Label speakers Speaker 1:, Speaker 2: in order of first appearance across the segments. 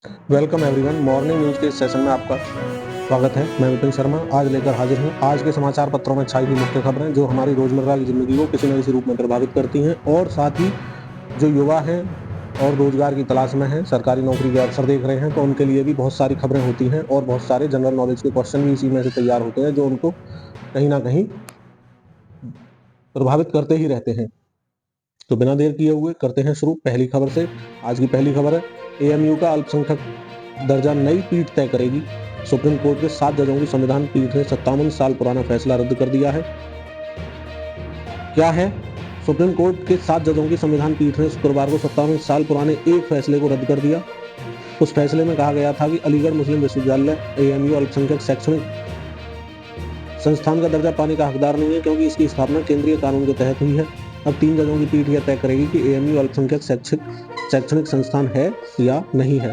Speaker 1: Welcome everyone. Morning news के इस session में आपका स्वागत है। मैं विपिन शर्मा आज लेकर हाजिर हूं आज के समाचार पत्रों में छाई हुई मुख्य खबरें जो हमारी रोजमर्रा की जिंदगी को किसी न किसी रूप में प्रभावित करती हैं और साथ ही जो युवा हैं और रोजगार की तलाश में हैं, सरकारी नौकरी के अवसर देख रहे हैं, तो उनके लिए भी बहुत सारी खबरें होती हैं और बहुत सारे जनरल नॉलेज के क्वेश्चन भी इसी में से तैयार होते हैं जो उनको कहीं ना कहीं प्रभावित करते ही रहते हैं। तो बिना देर किए हुए करते हैं शुरू पहली खबर से। आज की पहली खबर है, एएमयू का अल्पसंख्यक दर्जा नई पीठ तय करेगी। सुप्रीम कोर्ट के 7 जजों की संविधान पीठ ने 57 साल पुराना फैसला रद्द कर दिया है। क्या है? सुप्रीम कोर्ट के 7 जजों की संविधान पीठ ने शुक्रवार को 57 साल पुराने एक फैसले को रद्द कर दिया। उस फैसले में कहा गया था कि अलीगढ़ मुस्लिम विश्वविद्यालय एएमयू अल्पसंख्यक शैक्षणिक संस्थान का दर्जा पाने का हकदार नहीं है क्योंकि इसकी स्थापना केंद्रीय कानून के तहत हुई है। अब 3 जजों की पीठ यह तय करेगी कि एएमयू अल्पसंख्यक शैक्षणिक संस्थान है या नहीं है।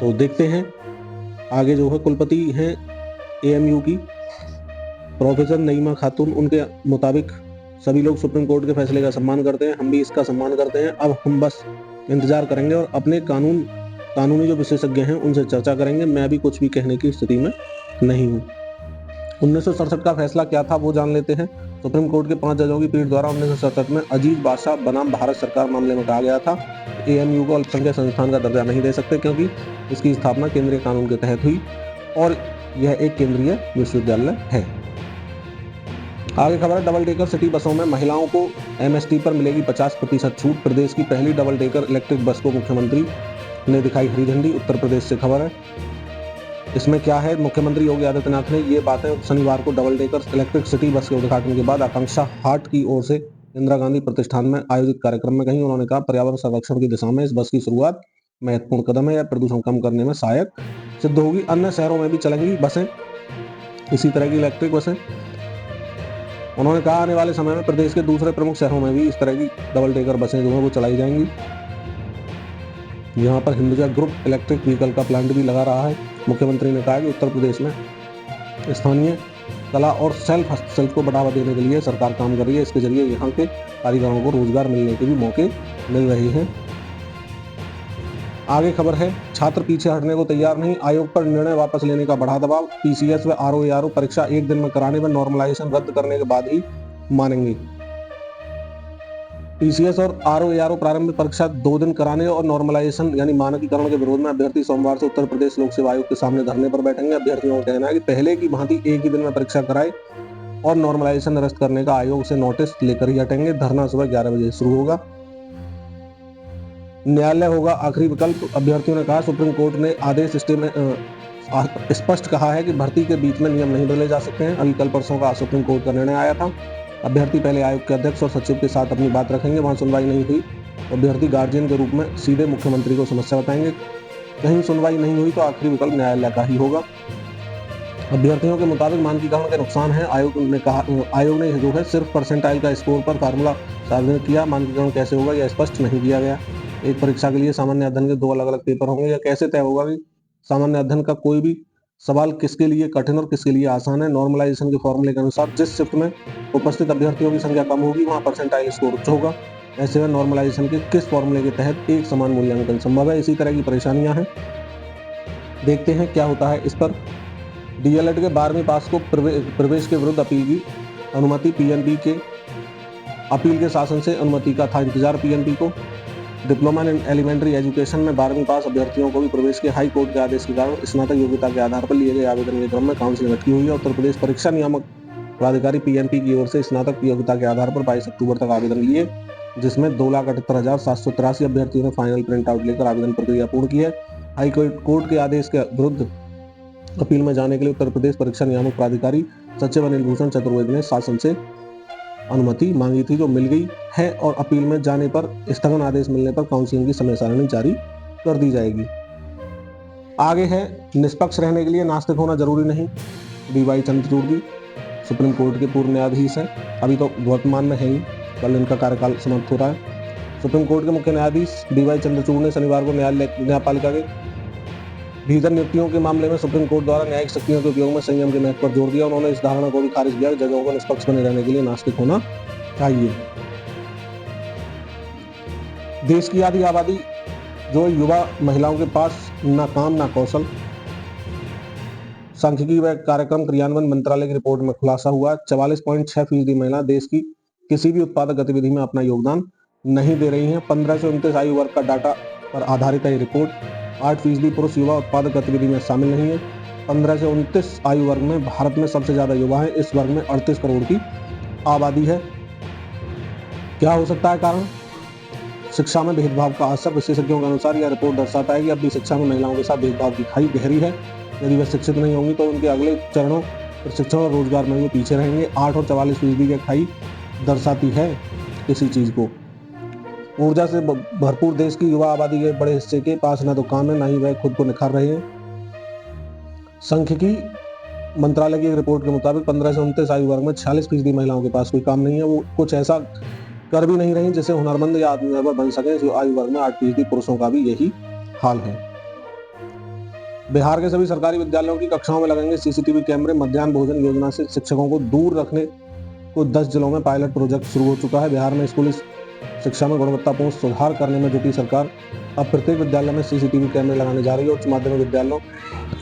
Speaker 1: तो देखते हैं आगे। जो है कुलपति हैं एएमयू की प्रोफेसर नईमा खातून, उनके मुताबिक सभी लोग सुप्रीम कोर्ट के फैसले का सम्मान करते हैं, हम भी इसका सम्मान करते हैं। अब हम बस इंतजार करेंगे और अपने कानूनी जो विशेषज्ञ हैं उनसे चर्चा करेंगे। मैं भी कुछ भी कहने की स्थिति में नहीं हूँ। 1967 का फैसला क्या था वो जान लेते हैं। सुप्रीम कोर्ट के 5 जजों की पीठ द्वारा 1967 में अजीज बादशाह बनाम भारत सरकार मामले में कहा गया था एएमयू को अल्पसंख्यक संस्थान का दर्जा नहीं दे सकते क्योंकि इसकी स्थापना केंद्रीय कानून के तहत हुई और यह एक केंद्रीय विश्वविद्यालय है। आगे खबर है, डबल डेकर सिटी बसों में महिलाओं को एमएसटी पर मिलेगी 50% छूट। प्रदेश की पहली डबल डेकर इलेक्ट्रिक बस को मुख्यमंत्री ने दिखाई हरी झंडी। उत्तर प्रदेश से खबर है। इसमें क्या है, मुख्यमंत्री योगी आदित्यनाथ ने ये बातें शनिवार को double decker electric city bus के उद्घाटन के बाद आकांक्षा हाट की ओर से इंदिरा गांधी प्रतिष्ठान में आयोजित कार्यक्रम में कही। उन्होंने कहा, पर्यावरण संरक्षण की दिशा में इस बस की शुरुआत महत्वपूर्ण कदम है। यह प्रदूषण कम करने में सहायक सिद्ध होगी। अन्य शहरों में भी चलेंगी बसें, इसी तरह की इलेक्ट्रिक बसें। उन्होंने कहा, आने वाले समय में प्रदेश के दूसरे प्रमुख शहरों में भी इस तरह की डबल डेकर बसें जो है वो चलाई जाएंगी। यहाँ पर हिंदुजा ग्रुप इलेक्ट्रिक व्हीकल का प्लांट भी लगा रहा है। मुख्यमंत्री ने कहा कि उत्तर प्रदेश में स्थानीय कला और सेल्फ हस्तशिल्प को बढ़ावा देने के लिए सरकार काम कर रही है। इसके जरिए यहाँ के कारीगरों को रोजगार मिलने के भी मौके मिल रहे हैं। आगे खबर है, छात्र पीछे हटने को तैयार नहीं, आयोग पर निर्णय वापस लेने का बढ़ा दबाव। पीसीएस व आरओ परीक्षा एक दिन में कराने व नॉर्मलाइजेशन रद्द करने के बाद ही मानेंगे। पीसीएस और आरओ प्रारंभिक परीक्षा 2 दिन कराने और नॉर्मलाइजेशन यानी मानकीकरण के विरोध में अभ्यर्थी सोमवार से उत्तर प्रदेश लोक सेवा आयोग के सामने धरने पर बैठेंगे। अभ्यर्थियों का कहना है कि पहले की भांति एक ही दिन में परीक्षा कराए और नॉर्मलाइजेशन निरस्त करने का आयोग से नोटिस लेकर ही हटेंगे। धरना सुबह 11 बजे शुरू होगा। न्यायालय होगा आखिरी विकल्प, अभ्यर्थियों ने कहा। सुप्रीम कोर्ट ने आदेश स्पष्ट कहा है कि भर्ती के बीच में नियम नहीं बदले जा सकते हैं। अभी कल परसों का सुप्रीम कोर्ट का निर्णय आया था। अभ्यर्थी पहले आयोग के अध्यक्ष और सचिव के साथ अपनी बात रखेंगे, वहां सुनवाई नहीं हुई तो अभ्यर्थी गार्जियन के रूप में सीधे मुख्यमंत्री को समस्या बताएंगे। कहीं सुनवाई नहीं हुई तो आखिरी विकल्प न्यायालय का ही होगा। अभ्यर्थियों के मुताबिक मानकीकरण के नुकसान है। आयोग ने जो है सिर्फ परसेंटाइल का स्कोर पर फार्मूला सार्वजनिक किया। मानकीकरण कैसे होगा यह स्पष्ट नहीं किया गया। एक परीक्षा के लिए सामान्य अध्ययन के 2 अलग अलग पेपर होंगे। यह कैसे तय होगा कि सामान्य अध्ययन का कोई भी सवाल किसके लिए कठिन और किसके लिए आसान है? नॉर्मलाइजेशन के फॉर्मूले के अनुसार जिस शिफ्ट में उपस्थित अभ्यर्थियों की संख्या कम होगी वहां परसेंटाइल स्कोर उच्च होगा। ऐसे में नॉर्मलाइजेशन के किस फॉर्मूले के तहत एक समान मूल्यांकन संभव है? इसी तरह की परेशानियां हैं। देखते हैं क्या होता है इस पर। डीएलएड के 12वीं पास को प्रवेश के विरुद्ध अपील की अनुमति। पीएनबी के अपील के शासन से अनुमति का था इंतजार पीएनबी को। डिप्लोमा इन एलिमेंट्री एजुकेशन में 12वीं पास अभ्यर्थियों को भी प्रवेश के हाई कोर्ट के आदेश के कारण स्नातक योग्यता के आधार पर लिए गए आवेदन के क्रम में काउंसलिंग अटकी हुई है। उत्तर प्रदेश परीक्षा नियामक प्राधिकारी पीएनपी की ओर से स्नातक योग्यता के आधार पर 22 अक्टूबर तक आवेदन लिए, जिसमें 2,78,783 अभ्यर्थियों ने फाइनल प्रिंट आउट लेकर आवेदन प्रक्रिया पूर्ण की है। हाई कोर्ट के आदेश के विरुद्ध अपील में जाने के लिए उत्तर प्रदेश परीक्षा नियामक प्राधिकारी सचिव अनिल भूषण चतुर्वेदी ने शासन से अनुमति मांगी थी, जो मिल गई है और अपील में जाने पर स्थगन आदेश मिलने पर काउंसलिंग की समय सारणी जारी कर दी जाएगी। आगे है, निष्पक्ष रहने के लिए नास्तिक होना जरूरी नहीं। डीवाई चंद्रचूड़ जी सुप्रीम कोर्ट के पूर्व न्यायाधीश हैं, अभी तो वर्तमान में है ही, कल इनका कार्यकाल समाप्त हो रहा है। सुप्रीम कोर्ट के मुख्य न्यायाधीश डीवाई चंद्रचूड़ ने शनिवार को न्यायपालिका के भीतर नियुक्तियों के मामले में सुप्रीम कोर्ट द्वारा न्यायिक शक्तियों के उपयोग में संयम के महत्व पर जोर दिया। उन्होंने इस धारणा को भी खारिज किया कि जजों को निष्पक्ष बने रहने के लिए नास्तिक होना चाहिए। देश की आधी आबादी जो युवा महिलाओं के पास न काम न कौशल। सांख्यिकी व कार्यक्रम क्रियान्वयन मंत्रालय की रिपोर्ट में खुलासा हुआ 44.6% महिला देश की किसी भी उत्पादक गतिविधि में अपना योगदान नहीं दे रही हैं। 15 से 29 आयु वर्ग का डाटा पर आधारित है ये रिपोर्ट। 8% पुरुष युवा उत्पादक गतिविधि में शामिल नहीं है। 15 से 29 आयु वर्ग में भारत में सबसे ज्यादा युवा है। इस वर्ग में 38 करोड़ की आबादी है। क्या हो सकता है कारण? शिक्षा में भेदभाव का असर। विशेषज्ञों के अनुसार यह रिपोर्ट दर्शाता है कि अब भी शिक्षा में महिलाओं के साथ भेदभाव की खाई गहरी है। यदि वे शिक्षित नहीं होंगी तो उनके अगले चरणों प्रशिक्षण और रोजगार में भी पीछे रहेंगे। 8 और 44% की खाई दर्शाती है इसी चीज को। ऊर्जा से भरपूर देश की युवा आबादी के बड़े हिस्से के पास न तो काम है, न ही वह खुद को निखार रहे हैं। सांख्यिकी मंत्रालय की एक रिपोर्ट के मुताबिक 15 से 29 आयु वर्ग में 46% महिलाओं के पास कोई काम नहीं है। वो कुछ ऐसा कर भी नहीं रही जिससे हुनरमंद या आत्मनिर्भर बन सके। इस आयु वर्ग में 8% पुरुषों का भी यही हाल है। बिहार के सभी सरकारी विद्यालयों की कक्षाओं में लगेंगे सीसीटीवी कैमरे। मध्याह्न भोजन योजना से शिक्षकों को दूर रखने को 10 जिलों में पायलट प्रोजेक्ट शुरू हो चुका है। बिहार में स्कूली शिक्षा में गुणवत्तापूर्ण सुधार करने में जुटी सरकार अब प्रत्येक विद्यालय में सीसीटीवी कैमरे लगाने जा रही है। उच्च माध्यमिक विद्यालयों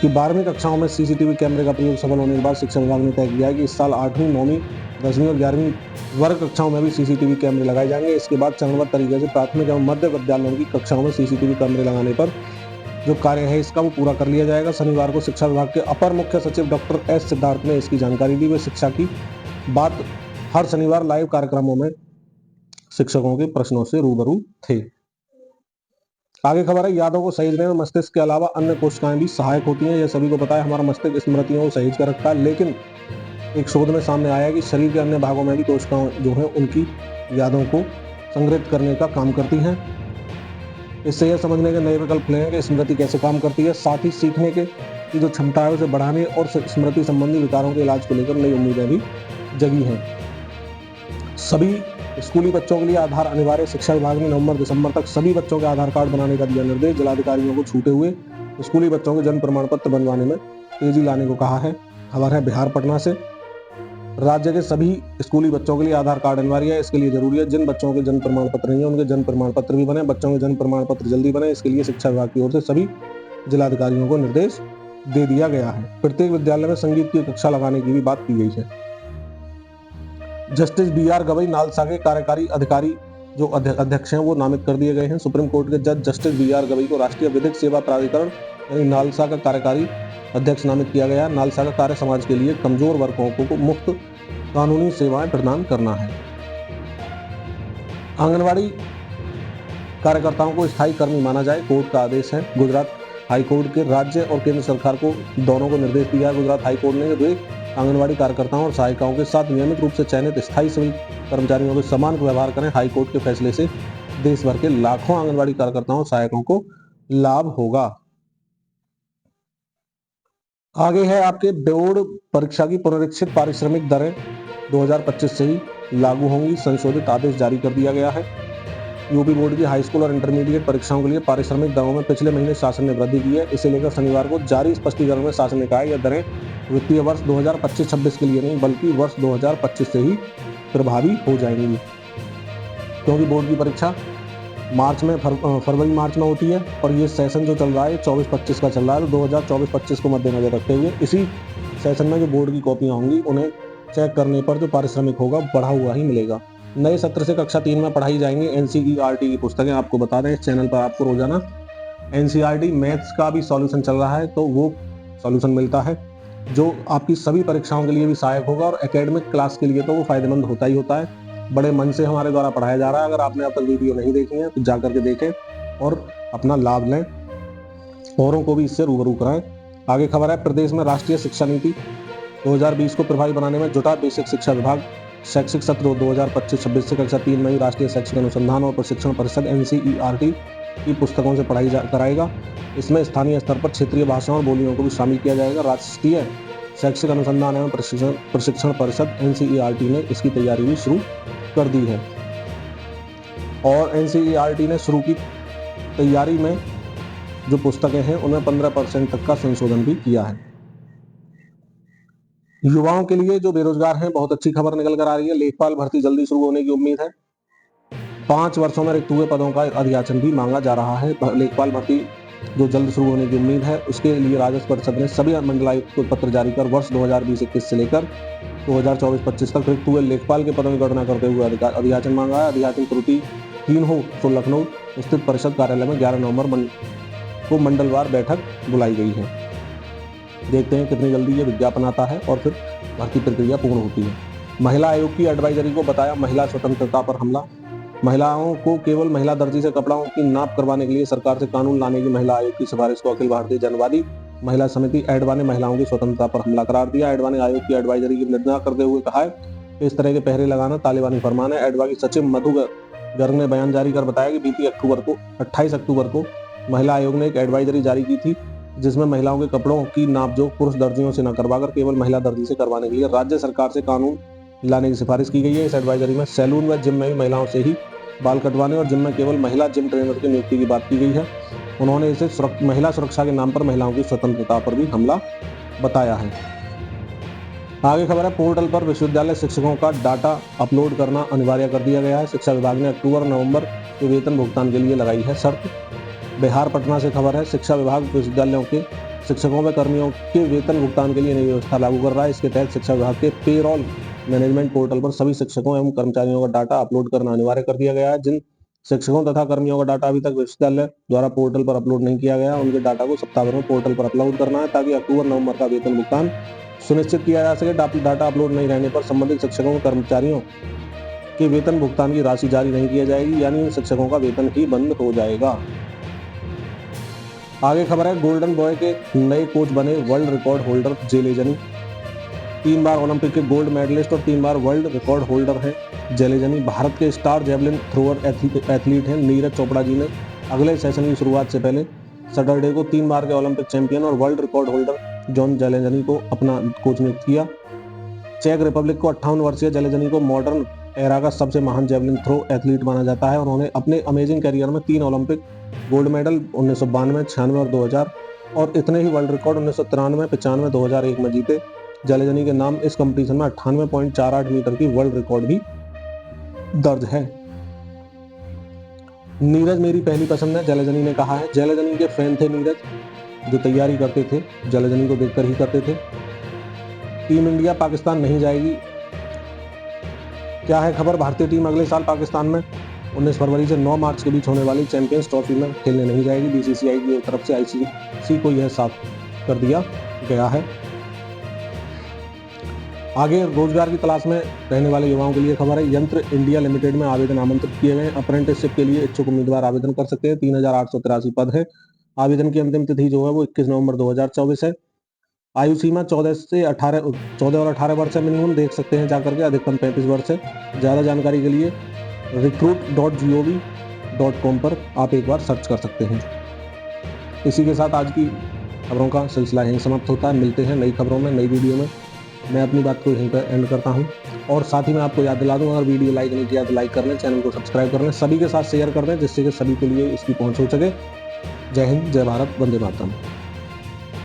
Speaker 1: की 12वीं कक्षाओं में सीसीटीवी कैमरे का प्रयोग सफल होने के बाद शिक्षा विभाग ने तय किया है कि इस साल 8वीं, 9वीं, 10वीं और 11वीं वर्ग कक्षाओं में भी सीसीटीवी कैमरे लगाए जाएंगे। इसके बाद चरणबद्ध तरीके से प्राथमिक एवं मध्य विद्यालयों की कक्षाओं में सीसीटीवी कैमरे लगाने पर जो कार्य है इसका वो पूरा कर लिया जाएगा। शनिवार को शिक्षा विभाग के अपर मुख्य सचिव डॉक्टर एस सिद्धार्थ ने इसकी जानकारी दी। वे शिक्षा की बात हर शनिवार लाइव कार्यक्रमों में शिक्षकों के प्रश्नों से रूबरू थे। आगे खबर है, यादों को सहेजने में मस्तिष्क के अलावा अन्य कोशिकाएं भी सहायक होती हैं। यह सभी को पता है। हमारा मस्तिष्क स्मृतियों को सहेज कर रखता है, लेकिन एक शोध में सामने आया कि शरीर के अन्य भागों में भी कोशिकाएं जो हैं उनकी यादों को संग्रहित करने का काम करती हैं। इससे यह समझने के नए विकल्प खुले हैं कि स्मृति कैसे काम करती है। साथ ही सीखने की जो क्षमता है उसे बढ़ाने और स्मृति संबंधी विकारों के इलाज को लेकर नई उम्मीदें भी जगी हैं। सभी स्कूली बच्चों के लिए आधार अनिवार्य। शिक्षा विभाग ने नवंबर-दिसंबर तक सभी बच्चों के आधार कार्ड बनाने का दिया निर्देश। जिलाधिकारियों को छूटे हुए स्कूली बच्चों के जन्म प्रमाण पत्र बनवाने में तेजी लाने को कहा है। खबर है बिहार पटना से। राज्य के सभी स्कूली बच्चों के लिए आधार कार्ड अनिवार्य है। इसके लिए जरूरी है जिन बच्चों के जन्म प्रमाण पत्र नहीं है उनके जन्म प्रमाण पत्र भी बने। बच्चों के जन्म प्रमाण पत्र जल्दी बने, इसके लिए शिक्षा विभाग की ओर से सभी जिलाधिकारियों को निर्देश दे दिया गया है। प्रत्येक विद्यालय में संगीत की कक्षा लगाने की भी बात की गई है। Justice B R Gavai NALSA के कार्यकारी अधिकारी जो अध्यक्ष हैं वो नामित कर दिए गए हैं। सुप्रीम कोर्ट के जज जस्टिस बी आर गवई को राष्ट्रीय विधिक सेवा प्राधिकरण यानी नालसा का कार्यकारी अध्यक्ष नामित किया गया है। नालसा का कार्य समाज के लिए कमजोर वर्गों को मुफ्त कानूनी सेवाएं प्रदान करना है। आंगनवाड़ी कार्यकर्ताओं को स्थायी कर्मी माना जाए, कोर्ट का आदेश है। गुजरात हाईकोर्ट के राज्य और केंद्र सरकार को दोनों को निर्देश दिया है। गुजरात हाईकोर्ट ने वे आंगनवाड़ी कार्यकर्ताओं और सहायिकाओं के साथ नियमित रूप से चयनित स्थायी सिविल कर्मचारियों के समान व्यवहार करें। हाईकोर्ट के फैसले से देश भर के लाखों आंगनवाड़ी कार्यकर्ताओं और सहायकों को लाभ होगा। आगे है आपके बोर्ड परीक्षा की पुनरीक्षित पारिश्रमिक दरें 2025 से ही लागू होंगी। संशोधित आदेश जारी कर दिया गया है। यूपी बोर्ड की हाई स्कूल और इंटरमीडिएट परीक्षाओं के लिए पारिश्रमिक दरों में पिछले महीने शासन ने वृद्धि की है। इसे लेकर शनिवार को जारी स्पष्टीकरण में शासन ने कहा यह दरें वित्तीय वर्ष 2025-26 के लिए नहीं बल्कि वर्ष 2025 से ही प्रभावी हो जाएंगी, क्योंकि बोर्ड की परीक्षा मार्च में फरवरी मार्च में होती है और ये सेशन जो चल रहा है 24-25 का चल रहा है। तो 2024-25 को मद्देनजर रखते हुए इसी सेशन में जो बोर्ड की कॉपियां होंगी उन्हें चेक करने पर जो पारिश्रमिक होगा बढ़ा हुआ ही मिलेगा। नए सत्र से कक्षा 3 में पढ़ाई जाएंगी एनसीईआरटी की पुस्तकें। आपको बता दें इस चैनल पर आपको रोजाना एनसीईआरटी मैथ्स का भी सॉल्यूशन चल रहा है, तो वो सॉल्यूशन मिलता है जो आपकी सभी परीक्षाओं के लिए भी सहायक होगा और एकेडमिक क्लास के लिए तो वो फायदेमंद होता ही होता है। बड़े मन से हमारे द्वारा पढ़ाया जा रहा है। अगर आपने अब तक वीडियो नहीं देखी है तो जाकर के देखें और अपना लाभ लें, औरों को भी इससे रूबरू कराएं। आगे खबर है, प्रदेश में राष्ट्रीय शिक्षा नीति 2020 को प्रभावी बनाने में जुटा बेसिक शिक्षा विभाग। शैक्षिक सत्र 2025-26 से कक्षा 3 में ही राष्ट्रीय शैक्षिक अनुसंधान और प्रशिक्षण परिषद एनसीईआरटी की पुस्तकों से पढ़ाई कराएगा। इसमें स्थानीय स्तर पर क्षेत्रीय भाषाओं और बोलियों को भी शामिल किया जाएगा। राष्ट्रीय शैक्षिक अनुसंधान एवं प्रशिक्षण परिषद एनसीईआरटी ने इसकी तैयारी भी शुरू कर दी है और एनसीईआरटी ने शुरू की तैयारी में जो पुस्तकें हैं उनमें 15% तक का संशोधन भी किया है। युवाओं के लिए जो बेरोजगार हैं बहुत अच्छी खबर निकल कर आ रही है। लेखपाल भर्ती जल्दी शुरू होने की उम्मीद है। 5 वर्षों में रिक्त हुए पदों का अधियाचन भी मांगा जा रहा है। लेखपाल भर्ती जो जल्द शुरू होने की उम्मीद है, उसके लिए राजस्व परिषद ने सभी मंडलायुक्त को पत्र जारी कर वर्ष 2020-21 से लेकर 2024-25 तक रिक्त हुए लेखपाल के पदों की गणना करते हुए अधियाचन मांगा है। अधियाचन त्रुटि 3 हो तो लखनऊ स्थित परिषद कार्यालय में 11 नवंबर को मंडलवार बैठक बुलाई गई है। देखते हैं कितनी जल्दी ये विज्ञापन आता है और फिर भर्ती प्रक्रिया पूर्ण होती है। महिला आयोग की एडवाइजरी को बताया महिला स्वतंत्रता पर हमला। महिलाओं को केवल महिला दर्जी से कपड़ों की नाप करवाने के लिए सरकार से कानून लाने की महिला आयोग की सिफारिश को अखिल भारतीय जनवादी महिला समिति एडवा ने महिलाओं की स्वतंत्रता पर हमला करार दिया। एडवा ने आयोग की एडवाइजरी की निंदा करते हुए कहा है कि इस तरह के पहरे लगाना तालिबानी फरमान है। एडवा की सचिव मधु गर्ग ने बयान जारी कर बताया कि बीती 28 अक्टूबर को महिला आयोग ने एक एडवाइजरी जारी की थी, जिसमें महिलाओं के कपड़ों की नापजोख पुरुष दर्जियों से न करवाकर केवल महिला दर्जी से करवाने के लिए राज्य सरकार से कानून लाने की सिफारिश की गई है। इस एडवाइजरी में सैलून व जिम में भी महिलाओं से ही बाल कटवाने और जिम में केवल महिला जिम ट्रेनर की नियुक्ति की बात की गई है। उन्होंने इसे महिला सुरक्षा के नाम पर महिलाओं की स्वतंत्रता पर भी हमला बताया है। आगे खबर है, पोर्टल पर विश्वविद्यालय शिक्षकों का डाटा अपलोड करना अनिवार्य कर दिया गया है। शिक्षा विभाग ने अक्टूबर नवंबर के वेतन भुगतान के लिए लगाई है शर्त। बिहार पटना से खबर है, शिक्षा विभाग विश्वविद्यालयों के शिक्षकों व कर्मियों के वेतन भुगतान के लिए नई व्यवस्था लागू कर रहा है। इसके तहत शिक्षा विभाग के पेरोल मैनेजमेंट पोर्टल पर सभी शिक्षकों एवं कर्मचारियों का डाटा अपलोड करना अनिवार्य कर दिया गया है। जिन शिक्षकों तथा कर्मियों का डाटा अभी तक विश्वविद्यालय द्वारा पोर्टल पर अपलोड नहीं किया गया, उनके डाटा को सप्ताह भर में पोर्टल पर अपलोड करना है, ताकि अक्टूबर नवंबर का वेतन भुगतान सुनिश्चित किया जा सके। डाटा अपलोड नहीं रहने पर संबंधित शिक्षकों व कर्मचारियों के वेतन भुगतान की राशि जारी नहीं की जाएगी, यानी उन शिक्षकों का वेतन ही बंद हो जाएगा। आगे खबर है, गोल्डन बॉय के नए कोच बने वर्ल्ड रिकॉर्ड होल्डर जेलेजनी। 3 बार ओलंपिक के गोल्ड मेडलिस्ट और 3 बार वर्ल्ड रिकॉर्ड होल्डर हैं जेलेजनी। भारत के स्टार जेवलिन थ्रोअर एथलीट हैं नीरज चोपड़ा जी ने अगले सेशन की शुरुआत से पहले सैटरडे को 3 बार के ओलंपिक चैंपियन और world record holder John Zelezny को अपना कोच नियुक्त किया। चेक रिपब्लिक को 58 वर्षीय जेलेजनी को मॉडर्न एरा का सबसे महान जेवलिन थ्रो एथलीट माना जाता है और उन्होंने अपने अमेजिंग करियर में 3 ओलंपिक गोल्ड मेडल 1992, 96 और 2000 और इतने ही वर्ल्ड रिकॉर्ड 1993, 95, 2001 में जीते। जेलेजनी के नाम इस कंपटीशन में 98.48 मीटर की वर्ल्ड रिकॉर्ड भी दर्ज है। नीरज मेरी पहली पसंद है, जेलेजनी ने कहा है। जेलेजनी के फैन थे नीरज, जो तैयारी करते थे जेलेजनी को देखकर ही करते थे। टीम इंडिया पाकिस्तान नहीं जाएगी। क्या है खबर, भारतीय टीम अगले साल पाकिस्तान में 19 फरवरी से 9 मार्च के बीच होने वाली चैंपियंस ट्रॉफी में खेलने नहीं जाएगी। बीसीसीआई की तरफ से आईसीसी को यह साफ कर दिया गया है। आगे रोजगार की तलाश में रहने वाले युवाओं के लिए खबर है, यंत्र इंडिया लिमिटेड में आवेदन आमंत्रित किए गए। अप्रेंटिसशिप के लिए इच्छुक उम्मीदवार आवेदन कर सकते हैं। 3883 पद है। आवेदन की अंतिम तिथि जो है वो 21 नवंबर 2024 है। आयु सीमा 14 और 18 वर्ष है मिनिमम, देख सकते हैं जाकर के। अधिकतम 35 वर्ष है। ज़्यादा जानकारी के लिए recruit.gov.com पर आप एक बार सर्च कर सकते हैं। इसी के साथ आज की खबरों का सिलसिला यहीं समाप्त होता है। मिलते हैं नई खबरों में, नई वीडियो में। मैं अपनी बात को यहीं पर एंड करता हूं और साथ ही मैं आपको याद दिला दूं, अगर वीडियो लाइक नहीं किया तो लाइक कर लें, चैनल को सब्सक्राइब कर लें, सभी के साथ शेयर कर दें, जिससे कि सभी के लिए इसकी पहुंच हो सके। जय हिंद, जय भारत, वंदे मातरम।